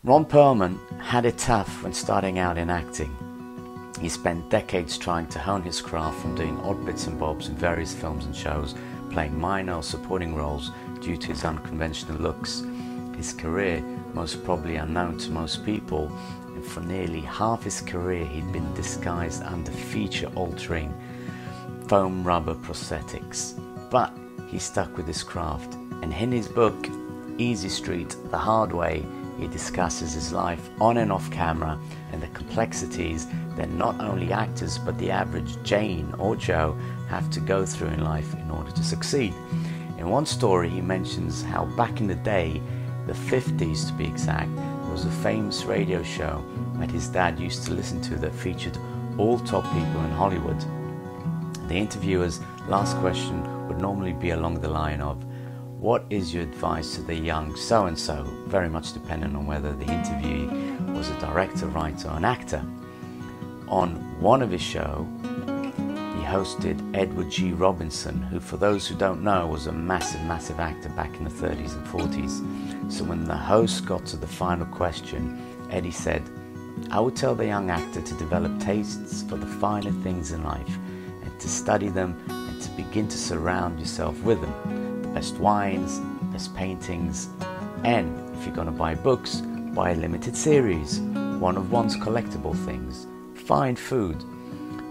Ron Perlman had it tough when starting out in acting. He spent decades trying to hone his craft, from doing odd bits and bobs in various films and shows, playing minor or supporting roles due to his unconventional looks. His career, most probably unknown to most people, and for nearly half his career he'd been disguised under feature-altering foam rubber prosthetics. But he stuck with his craft, and in his book, Easy Street, The Hard Way, he discusses his life on and off camera and the complexities that not only actors but the average Jane or Joe have to go through in life in order to succeed. In one story he mentions how back in the day, the 50s to be exact, there was a famous radio show that his dad used to listen to that featured all top people in Hollywood. The interviewer's last question would normally be along the line of, "What is your advice to the young so-and-so?" very much dependent on whether the interviewee was a director, writer or an actor. On one of his shows, he hosted Edward G. Robinson, who, for those who don't know, was a massive actor back in the 30s and 40s. So when the host got to the final question, Eddie said, "I would tell the young actor to develop tastes for the finer things in life and to study them and to begin to surround yourself with them. Best wines, best paintings, and if you're going to buy books, buy a limited series, one of one's collectible things, fine food."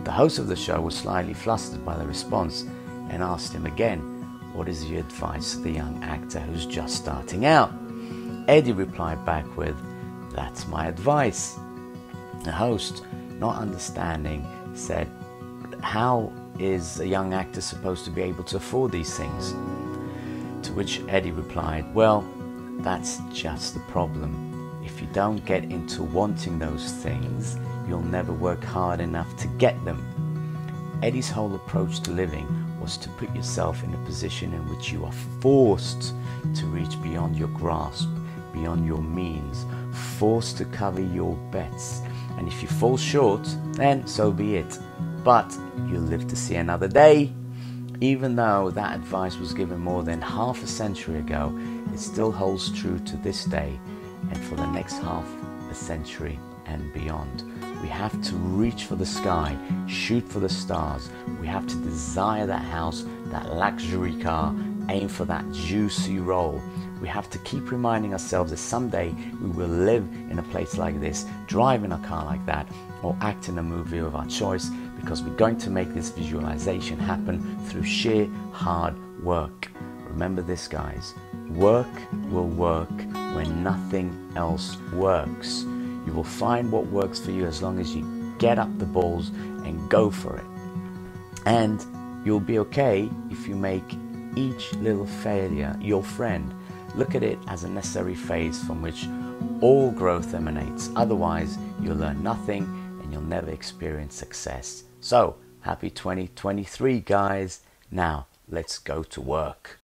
The host of the show was slightly flustered by the response and asked him again, "What is your advice to the young actor who's just starting out?" Eddie replied back with, "That's my advice." The host, not understanding, said, "How is a young actor supposed to be able to afford these things?" To which Eddie replied, "Well, that's just the problem. If you don't get into wanting those things, you'll never work hard enough to get them." Eddie's whole approach to living was to put yourself in a position in which you are forced to reach beyond your grasp, beyond your means, forced to cover your bets. And if you fall short, then so be it. But you'll live to see another day. Even though that advice was given more than half a century ago, it still holds true to this day and for the next half a century and beyond. We have to reach for the sky, shoot for the stars. We have to desire that house, that luxury car, aim for that juicy role. We have to keep reminding ourselves that someday we will live in a place like this, drive in a car like that, or act in a movie of our choice, because we're going to make this visualization happen through sheer hard work. Remember this, guys. Work will work when nothing else works. You will find what works for you as long as you get up the balls and go for it. And you'll be okay if you make each little failure your friend. Look at it as a necessary phase from which all growth emanates. Otherwise, you'll learn nothing and you'll never experience success. So, happy 2023, guys. Now, let's go to work.